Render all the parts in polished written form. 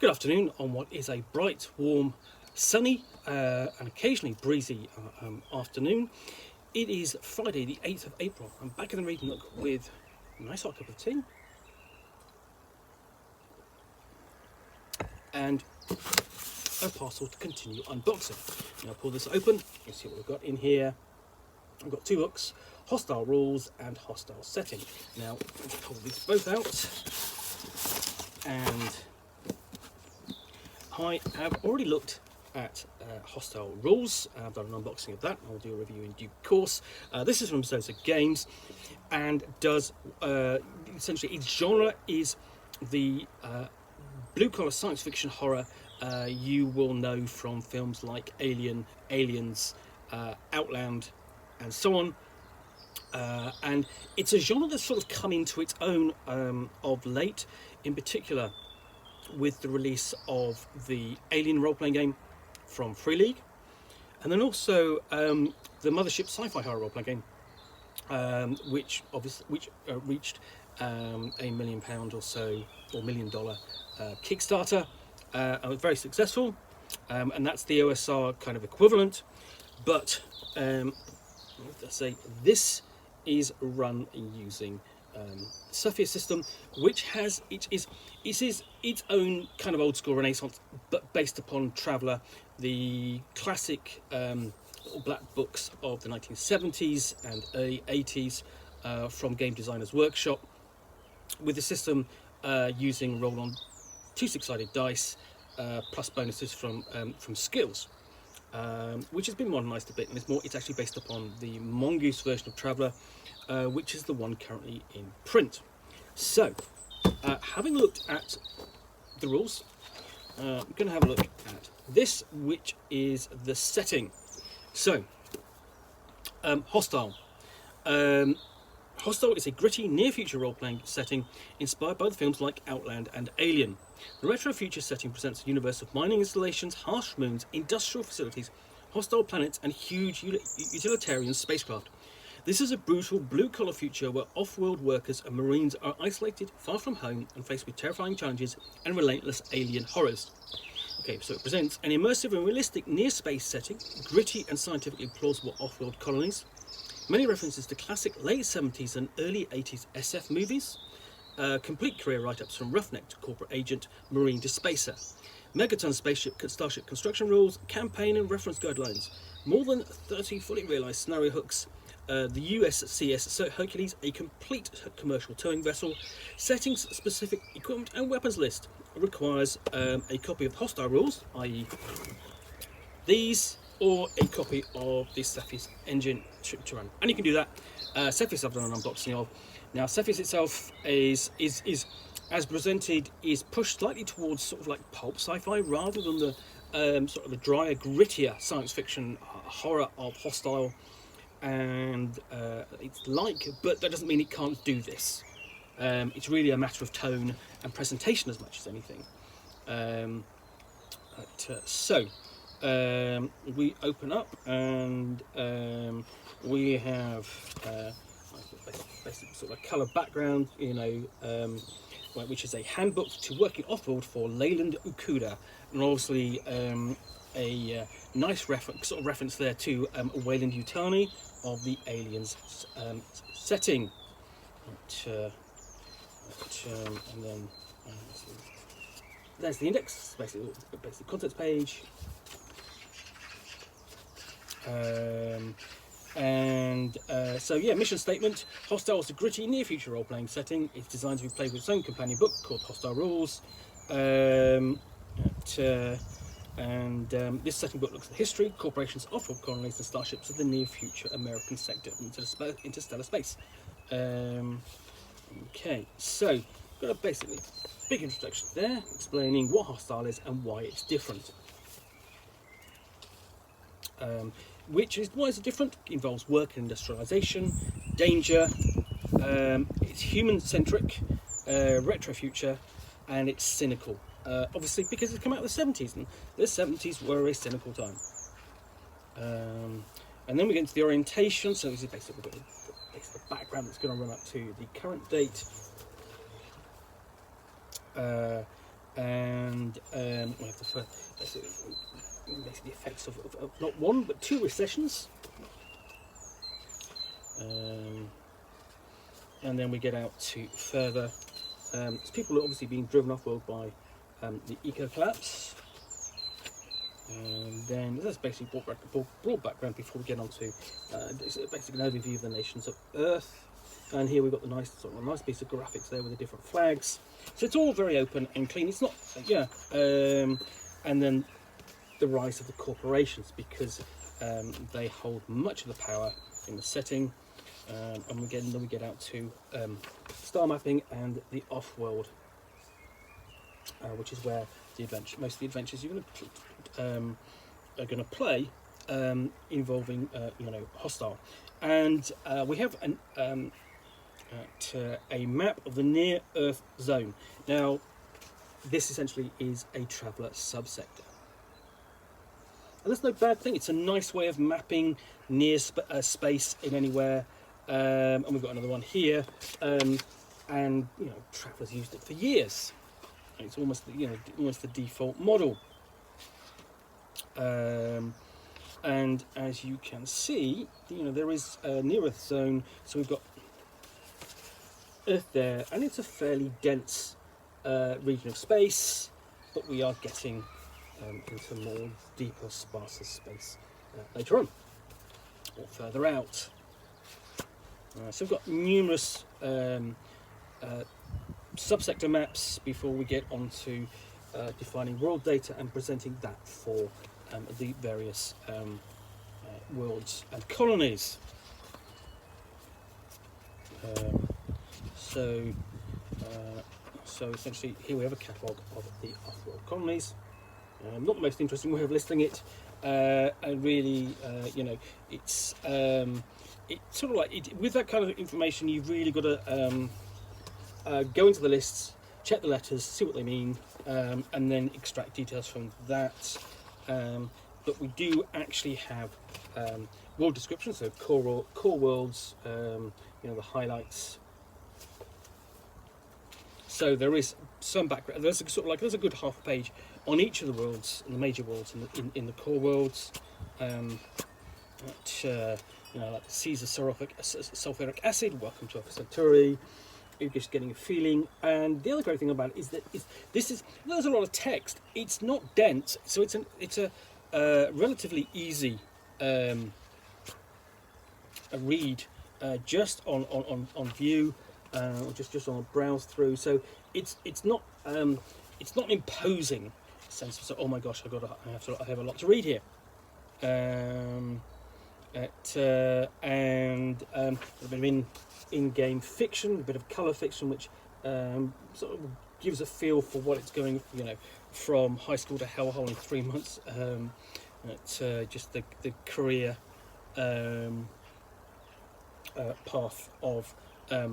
Good afternoon on what is a bright, warm, sunny and occasionally breezy afternoon. It is Friday the 8th of April. I'm back in the reading nook with a nice hot cup of tea and a parcel to continue unboxing. Now pull this open, you see what we've got in here. I've got two books, Hostile Rules and Hostile Setting. Now let's pull these both out, and I have already looked at Hostile Rules. I've done an unboxing of that. I'll do a review in due course. This is from Zozer Games and does essentially its genre is the blue-collar science fiction horror you will know from films like Alien, Aliens, Outland, and so on. And it's a genre that's sort of come into its own of late, in particular with the release of the Alien role-playing game from Free League, and then also the Mothership sci-fi horror role-playing game, which reached £1 million or so, or $1 million Kickstarter, and was very successful, and that's the OSR kind of equivalent. But let's say this is run using Cepheus system, which has it is its own kind of old school Renaissance, but based upon Traveller, the classic little black books of the 1970s and early 80s from Game Designers Workshop, with the system using roll-on 2 six-sided dice plus bonuses from skills, which has been modernised a bit, and it's actually based upon the Mongoose version of Traveller, which is the one currently in print. So, having looked at the rules, I'm going to have a look at this, which is the setting. So, Hostile. Hostile is a gritty, near-future role-playing setting inspired by the films like Outland and Alien. The retro-future setting presents a universe of mining installations, harsh moons, industrial facilities, hostile planets, and huge utilitarian spacecraft. This is a brutal, blue-collar future where off-world workers and marines are isolated, far from home, and faced with terrifying challenges and relentless alien horrors. Okay, so it presents an immersive and realistic near-space setting, gritty and scientifically plausible off-world colonies, many references to classic late 70s and early 80s SF movies, complete career write-ups from roughneck to corporate agent, marine to spacer, megaton starship construction rules, campaign and reference guidelines, more than 30 fully realised scenario hooks, the USCS Hercules, a complete commercial towing vessel, settings-specific equipment and weapons list. It requires a copy of Hostile Rules, i.e. these, or a copy of the Cepheus Engine to run. And you can do that. Cepheus I've done an unboxing of. Now Cepheus itself is as presented, is pushed slightly towards sort of like pulp sci-fi rather than the sort of the drier, grittier science fiction horror of Hostile. And it's like, but that doesn't mean it can't do this. It's really a matter of tone and presentation as much as anything. We open up, and we have basically sort of a colour background, which is a handbook to working off-world for Leyland Ukuda, and obviously a nice reference there to Wayland Yutani of the Aliens setting. And then there's the index, basically contents page. Mission statement. Hostile is a gritty, near-future role-playing setting. It's designed to be played with its own companion book called Hostile Rules. This setting book looks at the history, corporations, off-world colonies, and starships of the near-future American sector of interstellar space. Okay, so got a basically big introduction there, explaining what Hostile is and why it's different. Why is it different? It involves work and industrialization, danger, it's human-centric, retro-future, and it's cynical. Obviously, because it's come out of the 70s, and the 70s were a cynical time. And then we get into the orientation, so this is basically the background that's going to run up to the current date. and we have the basically the effects of not one but two recessions. And then we get out to further. People are obviously being driven off world by the eco collapse. And then that's basically broad background before we get on to basically an overview of the nations of Earth. And here we've got the nice piece of graphics there with the different flags. So it's all very open and clean. It's not, and then the rise of the corporations, because they hold much of the power in the setting. And then we get out to star mapping and the off-world, which is where most of the adventures you're are going to play, involving hostile. And we have a map of the near Earth zone. Now, this essentially is a traveller subsector. And that's no bad thing. It's a nice way of mapping near space in anywhere. And we've got another one here, and travellers used it for years. And it's almost the default model. And as you can see, there is a near Earth zone. So we've got Earth there, and it's a fairly dense region of space, but we are getting into more deeper, sparser space later on, or further out. So we've got numerous subsector maps before we get onto defining world data and presenting that for the various worlds and colonies. So essentially here we have a catalogue of the off-world colonies. Not the most interesting way of listing it, and really, it's sort of like with that kind of information, you've really got to go into the lists, check the letters, see what they mean, and then extract details from that. But we do actually have world descriptions, so core worlds, the highlights. So there is some background. There's a good half a page on each of the worlds, in the major worlds, in the core worlds. Like the seas of sulfuric acid. Welcome to Alpha Centauri. You're just getting a feeling. And the other great thing about it is that there's a lot of text. It's not dense, so it's a relatively easy a read, just on view, or just on a browse through. So it's not imposing sense of, so, oh my gosh, I have a lot to read here. And a bit of in-game fiction, a bit of colour fiction, which sort of gives a feel for what it's going, from high school to hellhole in 3 months. Just the career path of a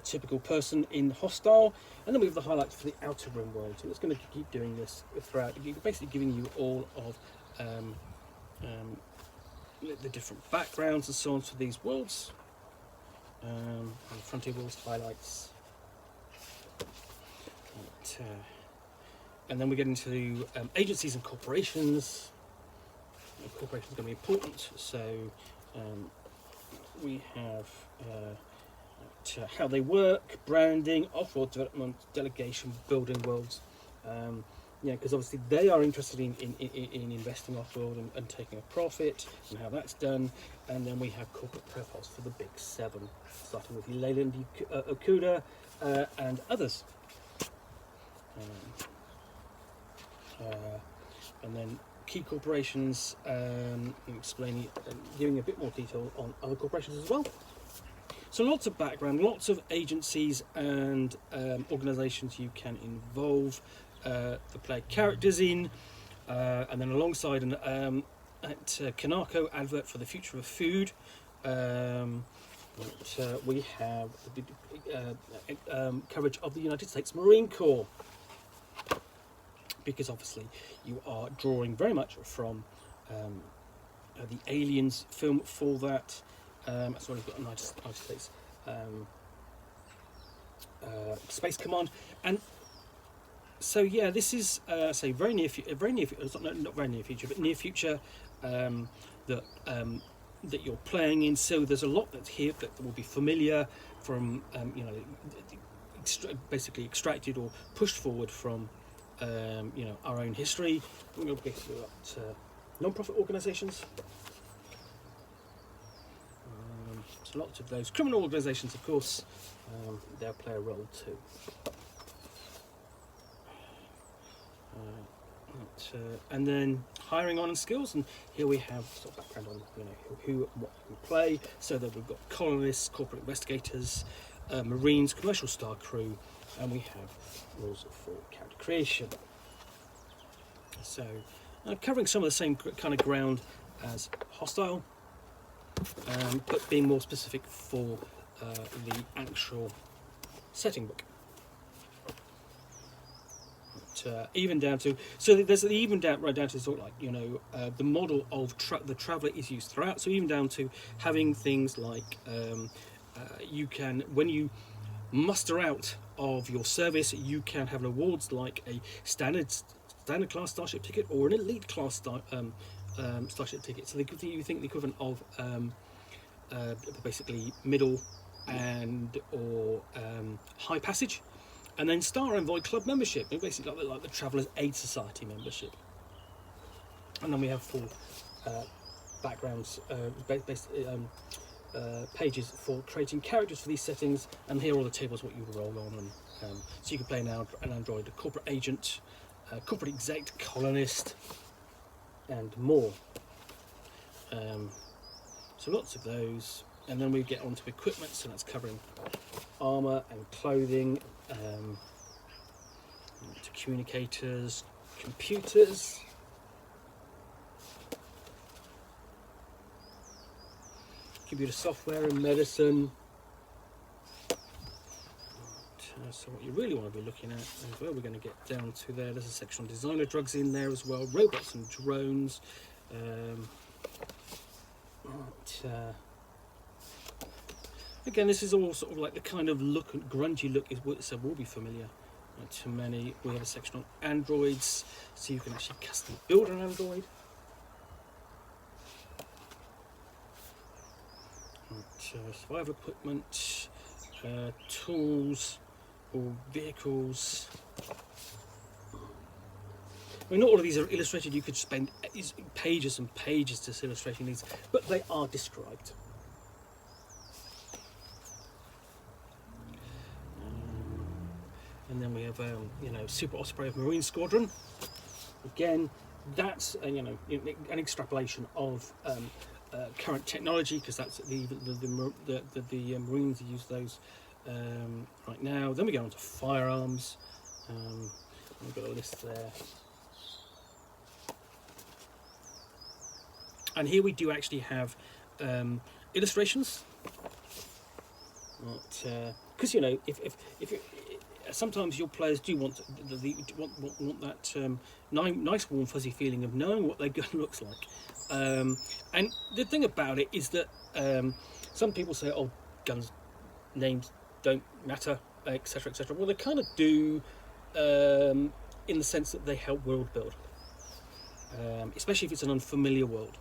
typical person in Hostile. And then we have the highlights for the Outer Rim world. So it's going to keep doing this throughout, basically giving you all of the different backgrounds and so on for these worlds. And Frontier Worlds highlights. And then we get into agencies and corporations. Corporations are going to be important, so we have how they work, branding, off-world development, delegation, building worlds. Because obviously they are interested in investing off-world and taking a profit, and how that's done. And then we have corporate profiles for the big seven, starting with Leyland, Okuda, and others. And then key corporations, explaining, giving a bit more detail on other corporations as well. So lots of background, lots of agencies and organisations you can involve the player characters in, and then alongside an Kanako advert for the future of food. We have coverage of the United States Marine Corps, because obviously you are drawing very much from the Aliens film for that. As well as got a United States Space Command, and So yeah, this is say very near, very near, not very near future, but near future that that you're playing in. So there's a lot that's here that will be familiar from basically extracted or pushed forward from our own history. We've got non-profit organisations. So lots of those criminal organisations, of course, they'll play a role too. And then hiring on and skills, and here we have sort of background on who and what you can play. So that we've got colonists, corporate investigators, marines, commercial star crew, and we have rules for character creation. So covering some of the same kind of ground as Hostile, but being more specific for the actual setting book. Even down to, so there's even down right down to sort of like the model of the traveller is used throughout. So even down to having things like you can, when you muster out of your service, you can have awards like a standard class starship ticket or an elite class starship ticket. So you think the equivalent of basically middle and or high passage. And then Star Envoy Club membership, basically like the Travellers Aid Society membership. And then we have full backgrounds, pages for creating characters for these settings. And here are all the tables what you would roll on. And so you can play an android, a corporate agent, corporate exec, colonist, and more. So lots of those. And then we get onto equipment, so that's covering armour and clothing, to communicators, computers, computer software and medicine. So what you really want to be looking at is where we're going to get down to there. There's a section on designer drugs in there as well, robots and drones. Again, this is all sort of like the kind of look, grungy look is what will be familiar to many. We have a section on androids, so you can actually custom build an android. Survival equipment, tools or vehicles. I mean, not all of these are illustrated. You could spend pages and pages just illustrating these, but they are described. And then we have, Super Osprey of Marine Squadron. Again, that's an extrapolation of current technology, because that's the Marines use those right now. Then we go on to firearms. We've got a list there. And here we do actually have illustrations. Because if sometimes your players do want that nice warm fuzzy feeling of knowing what their gun looks like, and the thing about it is that some people say, oh, guns names don't matter, etc, etc. Well, they kind of do, in the sense that they help world build, especially if it's an unfamiliar world.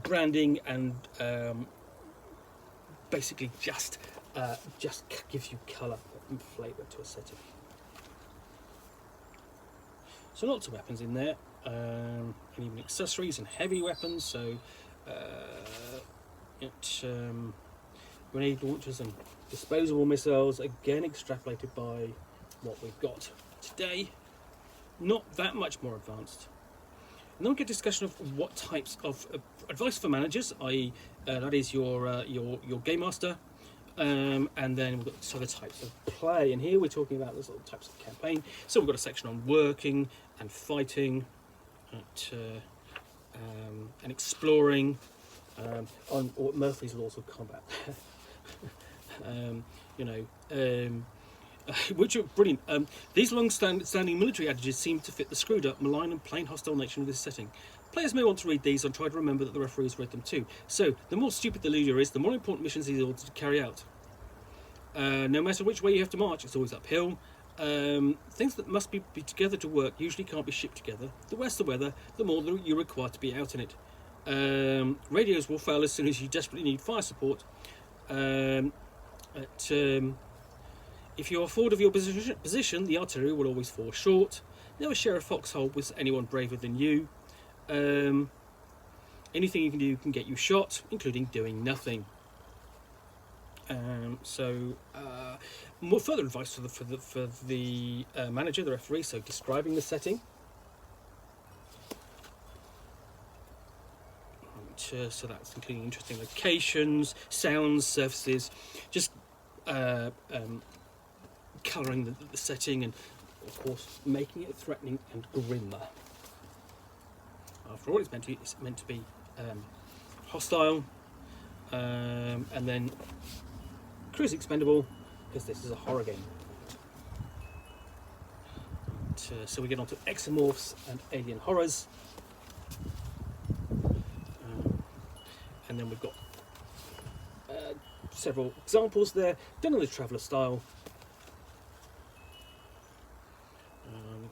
Branding and basically just gives you colour and flavour to a setting. So lots of weapons in there, and even accessories and heavy weapons. So grenade launchers and disposable missiles, again extrapolated by what we've got today. Not that much more advanced. And then we get discussion of what types of advice for managers, i.e. That is your game master, and then we've got other types of play. And here we're talking about the sort of types of campaign. So we've got a section on working and fighting, and exploring, on Murphy's laws of combat. Which are brilliant. These long-standing military adages seem to fit the screwed-up, malign and plain hostile nature of this setting. Players may want to read these and try to remember that the referee has read them too. So, the more stupid the leader is, the more important missions he's ordered to carry out. No matter which way you have to march, it's always uphill. Things that must be together to work usually can't be shipped together. The worse the weather, the more you're required to be out in it. Radios will fail as soon as you desperately need fire support. If you are forward of your position, the artillery will always fall short. Never share a foxhole with anyone braver than you. Anything you can do can get you shot, including doing nothing. More further advice for the manager, the referee. So describing the setting. So that's including interesting locations, sounds, surfaces, just colouring the setting, and of course making it threatening and grim. After all, it's meant to be hostile, and then crews expendable, because this is a horror game. So we get on to exomorphs and alien horrors, and then we've got several examples there done in the Traveller style.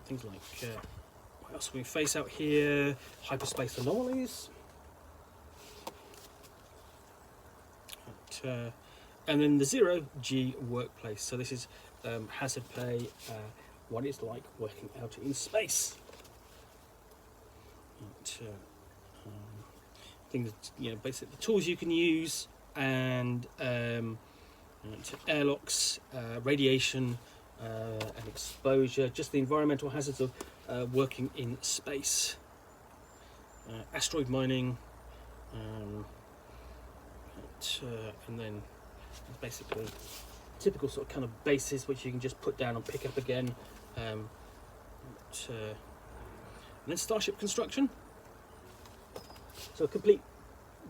Things like what else we face out here? Hyperspace anomalies, and then the 0G workplace. So this is hazard pay, what it's like working out in space. Things, basically the tools you can use, and airlocks, radiation, and exposure, just the environmental hazards of working in space. Asteroid mining, and then basically typical sort of kind of bases which you can just put down and pick up again. And then starship construction. So a complete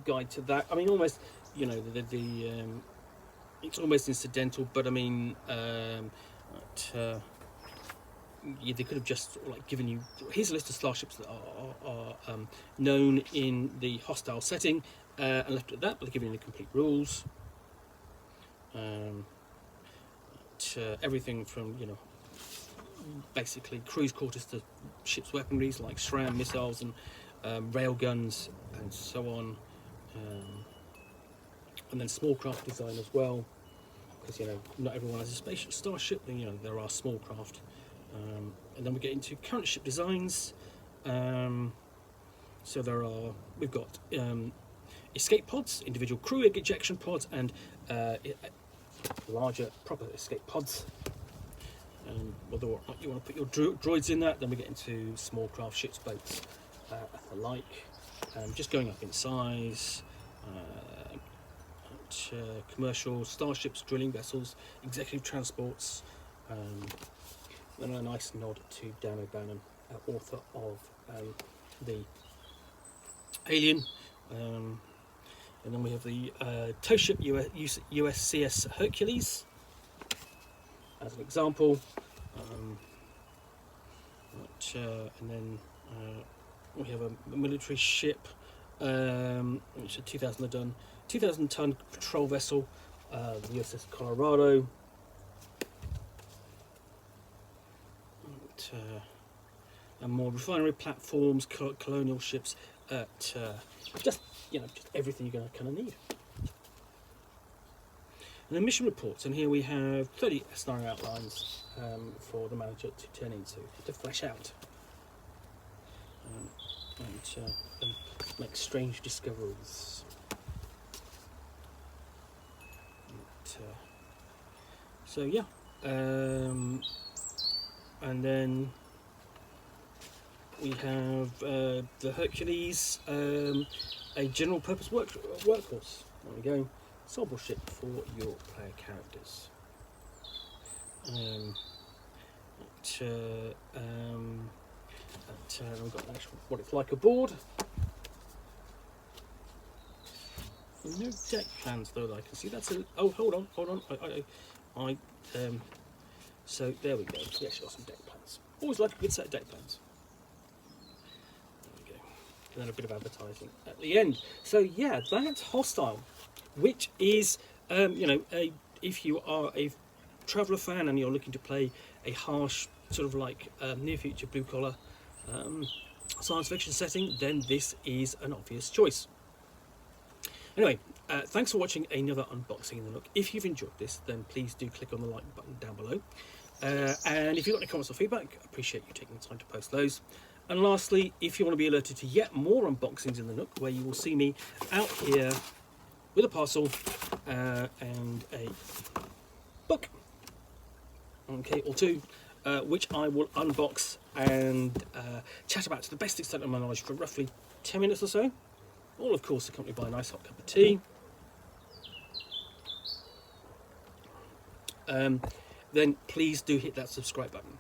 guide to that. I mean, almost, it's almost incidental, but I mean, they could have just given you, here's a list of starships that are known in the hostile setting, and left it at that, but they're giving you the complete rules. Everything from, basically cruise quarters to ships' weaponries like SRAM missiles and rail guns and so on, and then small craft design as well, because not everyone has a starship, and there are small craft, and then we get into current ship designs. So we've got escape pods, individual crew ejection pods, and larger proper escape pods. Whether or not you want to put your droids in that, then we get into small craft, ships, boats, the like, just going up in size. Commercial starships, drilling vessels, executive transports, and a nice nod to Dan O'Bannon, author of the Alien. And then we have the tow ship USCS Hercules as an example, and then we have a military ship, which is 2,000 ton patrol vessel, the USS Colorado, and more refinery platforms, colonial ships, just everything you're going to kind of need. And then mission reports, and here we have 30 scenario outlines for the manager to turn into, to flesh out, and make strange discoveries. So yeah, and then we have the Hercules, a general purpose workhorse. There we go. Sample ship for your player characters. We've got what it's like aboard. No deck plans though that I can see. That's a, oh, hold on. So there we go. We actually got some deck plans. Always like a good set of deck plans. There we go. and then a bit of advertising at the end. So yeah, that's Hostile, which is if you are a Traveller fan and you're looking to play a harsh sort of like near future blue collar science fiction setting, then this is an obvious choice. Anyway, thanks for watching another unboxing in the Nook. If you've enjoyed this, then please do click on the like button down below. And if you've got any comments or feedback, I appreciate you taking the time to post those. And lastly, if you want to be alerted to yet more unboxings in the Nook, where you will see me out here with a parcel and a book, okay, or two, which I will unbox and chat about to the best extent of my knowledge for roughly 10 minutes or so. All, of course, accompanied by a nice hot cup of tea. Then please do hit that subscribe button.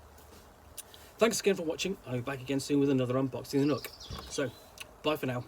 Thanks again for watching. I'll be back again soon with another unboxing in the Nook. So, bye for now.